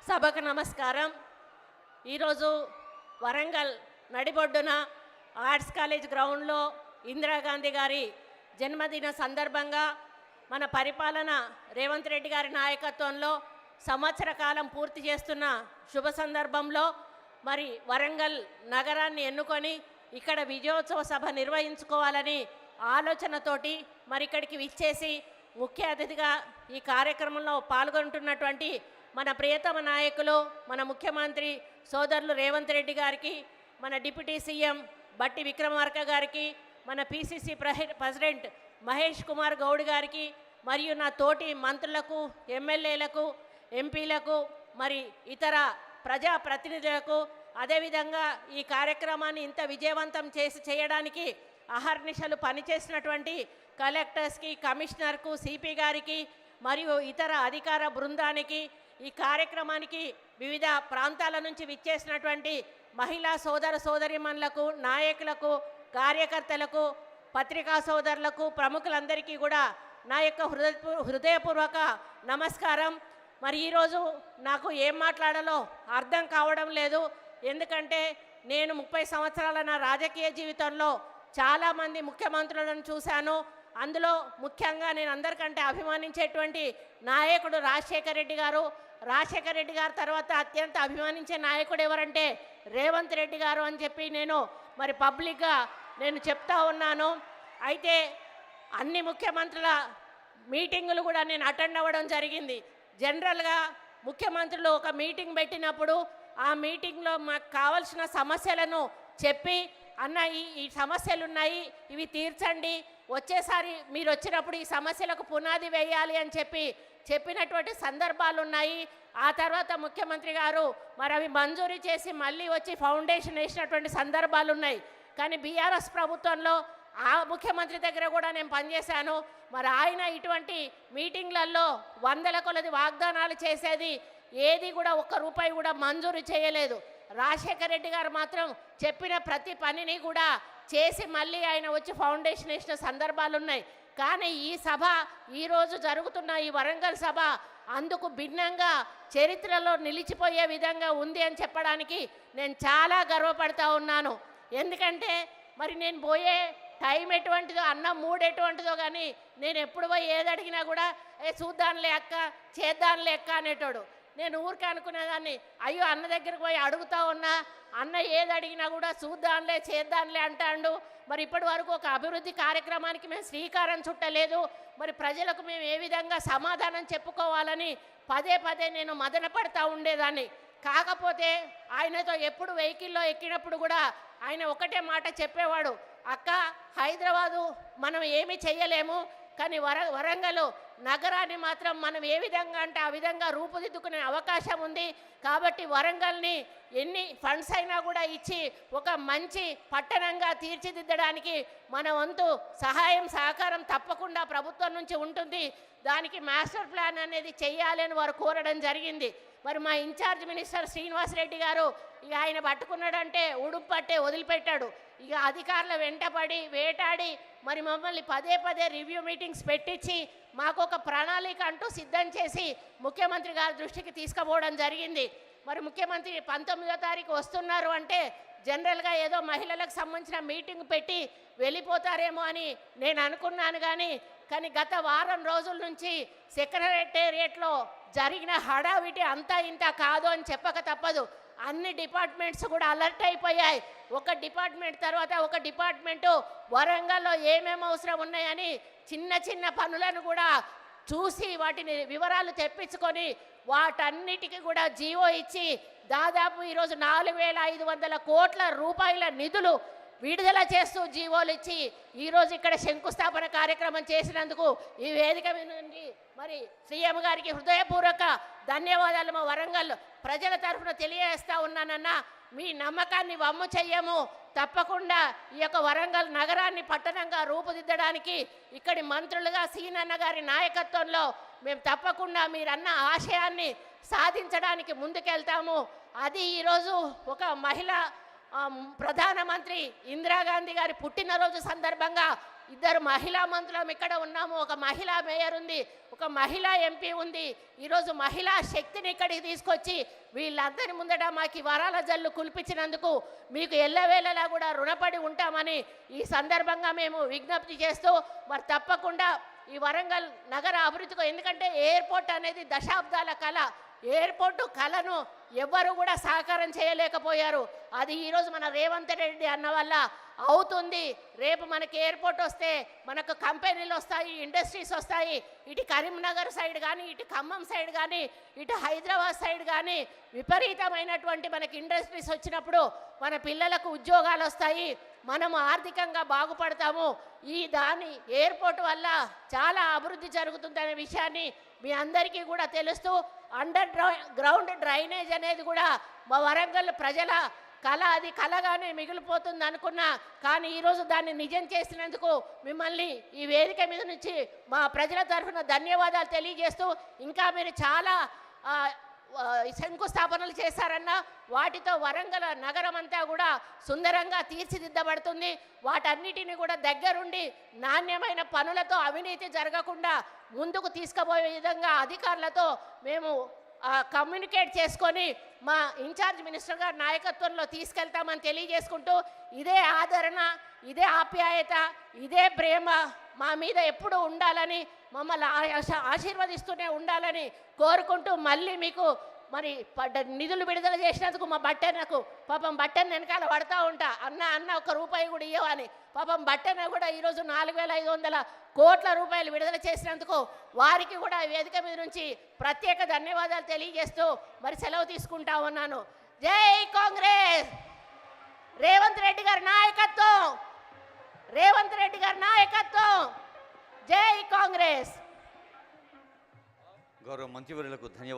సభకు నమస్కారం. ఈరోజు వరంగల్ నడిబొడ్డున ఆర్ట్స్ కాలేజ్ గ్రౌండ్లో ఇందిరాగాంధీ గారి జన్మదిన సందర్భంగా మన పరిపాలన రేవంత్ రెడ్డి గారి నాయకత్వంలో సంవత్సర కాలం పూర్తి చేస్తున్న శుభ సందర్భంలో మరి వరంగల్ నగరాన్ని ఎన్నుకొని ఇక్కడ విజయోత్సవ సభ నిర్వహించుకోవాలని ఆలోచనతోటి మరి ఇక్కడికి విచ్చేసి ముఖ్య అతిథిగా ఈ కార్యక్రమంలో పాల్గొంటున్నటువంటి మన ప్రియతమ నాయకులు మన ముఖ్యమంత్రి సోదరులు రేవంత్ రెడ్డి గారికి, మన డిప్యూటీ సీఎం బట్టి విక్రమార్క గారికి, మన పిసిసి ప్రెసిడెంట్ మహేష్ కుమార్ గౌడ్ గారికి, మరియు నా తోటి మంత్రులకు, ఎమ్మెల్యేలకు, ఎంపీలకు, మరి ఇతర ప్రజాప్రతినిధులకు, అదేవిధంగా ఈ కార్యక్రమాన్ని ఇంత విజయవంతం చేయడానికి అహర్నిశలు పనిచేసినటువంటి కలెక్టర్స్కి, కమిషనర్కు, సిపి గారికి మరియు ఇతర అధికార బృందానికి, ఈ కార్యక్రమానికి వివిధ ప్రాంతాల నుంచి విచ్చేసినటువంటి మహిళా సోదరీమణులకు, నాయకులకు, కార్యకర్తలకు, పత్రికా సోదరులకు, ప్రముఖులందరికీ కూడా నా యొక్క హృదయపూర్వక నమస్కారం. మరి ఈరోజు నాకు ఏం మాట్లాడాలో అర్థం కావడం లేదు. ఎందుకంటే నేను 30 సంవత్సరాల నా రాజకీయ జీవితంలో చాలామంది ముఖ్యమంత్రులను చూశాను. అందులో ముఖ్యంగా నేను అందరికంటే అభిమానించేటువంటి నాయకుడు రాజశేఖర రెడ్డి గారు. రాజశేఖర రెడ్డి గారి తర్వాత అత్యంత అభిమానించే నాయకుడు ఎవరంటే రేవంత్ రెడ్డి గారు అని చెప్పి నేను మరి పబ్లిక్గా నేను చెప్తా ఉన్నాను. అయితే అన్ని ముఖ్యమంత్రుల మీటింగులు కూడా నేను అటెండ్ అవ్వడం జరిగింది. జనరల్గా ముఖ్యమంత్రులు ఒక మీటింగ్ పెట్టినప్పుడు ఆ మీటింగ్లో మాకు కావాల్సిన సమస్యలను చెప్పి, అన్న ఈ సమస్యలు ఉన్నాయి, ఇవి తీర్చండి, వచ్చేసారి మీరు వచ్చినప్పుడు ఈ సమస్యలకు పునాది వేయాలి అని చెప్పినటువంటి సందర్భాలు ఉన్నాయి. ఆ తర్వాత ముఖ్యమంత్రి గారు మరి అవి మంజూరు చేసి మళ్ళీ వచ్చి ఫౌండేషన్ వేసినటువంటి సందర్భాలు ఉన్నాయి. కానీ బీఆర్ఎస్ ప్రభుత్వంలో ఆ ముఖ్యమంత్రి దగ్గర కూడా నేను పనిచేశాను. మరి ఆయన ఇటువంటి మీటింగ్లలో వందల కొలది వాగ్దానాలు చేసేది, ఏది కూడా ఒక్క రూపాయి కూడా మంజూరు చేయలేదు. రాజశేఖర రెడ్డి గారు మాత్రం చెప్పిన ప్రతి పనిని కూడా చేసి మళ్ళీ ఆయన వచ్చి ఫౌండేషన్ వేసిన సందర్భాలు ఉన్నాయి. కానీ ఈ సభ, ఈరోజు జరుగుతున్న ఈ వరంగల్ సభ అందుకు భిన్నంగా చరిత్రలో నిలిచిపోయే విధంగా ఉంది అని చెప్పడానికి నేను చాలా గర్వపడతా ఉన్నాను. ఎందుకంటే మరి నేను పోయే టైం ఎటువంటిదో, అన్న మూడు ఎటువంటిదో, కానీ నేను ఎప్పుడు పోయి ఏది అడిగినా కూడా చూద్దాంలే అక్క, చేద్దాంలే అక్క అనేటోడు. నేను ఊరికే అనుకునేదాన్ని, అయ్యో అన్న దగ్గరికి పోయి అడుగుతా ఉన్నా, అన్న ఏది అడిగినా కూడా చూద్దాంలే చేద్దాంలే అంటాడు. మరి ఇప్పటి వరకు ఒక అభివృద్ధి కార్యక్రమానికి మేము శ్రీకారం చుట్టలేదు. మరి ప్రజలకు మేము ఏ విధంగా సమాధానం చెప్పుకోవాలని పదే పదే నేను మదన పడతా ఉండేదాన్ని. కాకపోతే ఆయనతో ఎప్పుడు వెహికల్లో ఎక్కినప్పుడు కూడా ఆయన ఒకటే మాట చెప్పేవాడు, అక్క హైదరాబాదు మనం ఏమీ చెయ్యలేము, కానీ వరంగల్ నగరాన్ని మాత్రం మనం ఏ విధంగా అంటే ఆ విధంగా రూపుదిద్దుకునే అవకాశం ఉంది. కాబట్టి వరంగల్ని ఎన్ని ఫండ్స్ అయినా కూడా ఇచ్చి ఒక మంచి పట్టణంగా తీర్చిదిద్దడానికి మన వంతు సహాయం సహకారం తప్పకుండా ప్రభుత్వం నుంచి ఉంటుంది. దానికి మాస్టర్ ప్లాన్ అనేది చెయ్యాలి అని వారు కోరడం జరిగింది. మరి మా ఇన్ఛార్జ్ మినిస్టర్ శ్రీనివాస్ రెడ్డి గారు ఇక ఆయన పట్టుకున్నాడంటే ఉడుపు పట్టే వదిలిపెట్టాడు. ఇక అధికారుల వెంటపడి వేటాడి మరి మమ్మల్ని పదే పదే రివ్యూ మీటింగ్స్ పెట్టించి మాకు ఒక ప్రణాళిక అంటూ సిద్ధం చేసి ముఖ్యమంత్రి గారి దృష్టికి తీసుకుపోవడం జరిగింది. మరి ముఖ్యమంత్రి 19వ తారీఖు వస్తున్నారు అంటే జనరల్గా ఏదో మహిళలకు సంబంధించిన మీటింగ్ పెట్టి వెళ్ళిపోతారేమో అని నేను అనుకున్నాను. కానీ గత వారం రోజుల నుంచి సెక్రటేరియట్లో జరిగిన హడావిటి అంతా ఇంత కాదు అని చెప్పక తప్పదు. అన్ని డిపార్ట్మెంట్స్ కూడా అలర్ట్ అయిపోయాయి. ఒక డిపార్ట్మెంట్ తర్వాత ఒక డిపార్ట్మెంటు వరంగల్లో ఏమేమి అవసరం ఉన్నాయని చిన్న చిన్న పనులను కూడా చూసి వాటిని వివరాలు తెప్పించుకొని వాటన్నిటికీ కూడా జీవో ఇచ్చి దాదాపు ఈరోజు 4,500 కోట్ల రూపాయల నిధులు విడుదల చేస్తూ జీవోలు ఇచ్చి ఈరోజు ఇక్కడ శంకుస్థాపన కార్యక్రమం చేసినందుకు ఈ వేదిక నుండి మరి సీఎం గారికి హృదయపూర్వక ధన్యవాదాలు మా వరంగల్ ప్రజల తరఫున తెలియజేస్తా ఉన్నానన్నా. మీ నమ్మకాన్ని వమ్ము చెయ్యము. తప్పకుండా ఈ యొక్క వరంగల్ నగరాన్ని పట్టణంగా రూపుదిద్దడానికి ఇక్కడి మంత్రులుగా సీనన్న గారి నాయకత్వంలో మేము తప్పకుండా మీరన్న ఆశయాన్ని సాధించడానికి ముందుకెళ్తాము. అది ఈరోజు ఒక మహిళ ప్రధానమంత్రి ఇందిరాగాంధీ గారి పుట్టినరోజు సందర్భంగా 2 మహిళా మంత్రులం ఇక్కడ ఉన్నాము, ఒక మహిళా మేయర్ ఉంది, ఒక మహిళా ఎంపీ ఉంది. ఈరోజు మహిళా శక్తిని ఇక్కడికి తీసుకొచ్చి వీళ్ళందరి ముందట మాకు ఈ వరాల జల్లు కుల్పించినందుకు మీకు ఎల్లవేళలా కూడా రుణపడి ఉంటామని ఈ సందర్భంగా మేము విజ్ఞప్తి చేస్తూ, మరి తప్పకుండా ఈ వరంగల్ నగర అభివృద్ధికి, ఎందుకంటే ఎయిర్పోర్ట్ అనేది దశాబ్దాల కళ, ఎయిర్పోర్టు కళను ఎవ్వరు కూడా సహకారం చేయలేకపోయారు. అది ఈరోజు మన రేవంత్ రెడ్డి అన్న వల్ల అవుతుంది. రేపు మనకి ఎయిర్పోర్ట్ వస్తే మనకు కంపెనీలు వస్తాయి, ఇండస్ట్రీస్ వస్తాయి. ఇటు కరీంనగర్ సైడ్ కానీ, ఇటు ఖమ్మం సైడ్ కానీ, ఇటు హైదరాబాద్ సైడ్ కానీ విపరీతమైనటువంటి మనకి ఇండస్ట్రీస్ వచ్చినప్పుడు మన పిల్లలకు ఉద్యోగాలు వస్తాయి, మనము ఆర్థికంగా బాగుపడతాము. ఈ దాని ఎయిర్పోర్ట్ వల్ల చాలా అభివృద్ధి జరుగుతుందనే విషయాన్ని మీ అందరికీ కూడా తెలుస్తూ, గ్రౌండ్ డ్రైనేజ్ అనేది కూడా మా వరంగల్ ప్రజల కళ, అది కళగానే మిగిలిపోతుంది అనుకున్నా. కానీ ఈరోజు దాన్ని నిజం చేసినందుకు మిమ్మల్ని ఈ వేదిక మీద నుంచి మా ప్రజల తరఫున ధన్యవాదాలు తెలియజేస్తూ, ఇంకా మీరు చాలా శంకుస్థాపనలు చేశారన్న వాటితో వరంగల్ నగరం అంతా కూడా సుందరంగా తీర్చిదిద్దబడుతుంది. వాటన్నిటిని కూడా దగ్గరుండి నాణ్యమైన పనులతో అవినీతి జరగకుండా ముందుకు తీసుకుపోయే విధంగా అధికారులతో మేము కమ్యూనికేట్ చేసుకొని మా ఇన్ఛార్జ్ మినిస్టర్ గారి నాయకత్వంలో తీసుకెళ్తామని తెలియజేసుకుంటూ, ఇదే ఆదరణ, ఇదే ఆప్యాయత, ఇదే ప్రేమ మా మీద ఎప్పుడూ ఉండాలని, మమ్మల్ని ఆశీర్వదిస్తూనే ఉండాలని కోరుకుంటూ, మళ్ళీ మీకు మరి నిధులు విడుదల చేసినందుకు మా బట్టెనకు పాపం బట్టెన వెనకాల పడతా ఉంటా, అన్న 1 రూపాయి కూడా ఇవ్వని పాపం బట్టెన కూడా ఈరోజు 4,500 కోట్ల రూపాయలు విడుదల చేసినందుకు వారికి కూడా వేదిక మీద నుంచి ప్రత్యేక ధన్యవాదాలు తెలియజేస్తూ మరి సెలవు తీసుకుంటా ఉన్నాను. జై కాంగ్రెస్! రేవంత్ రెడ్డి గారి నాయకత్వం, రేవంత్ రెడ్డి గారి నాయకత్వం! జై కాంగ్రెస్! గౌరవ మంత్రివర్యులకు ధన్యవాదాలు.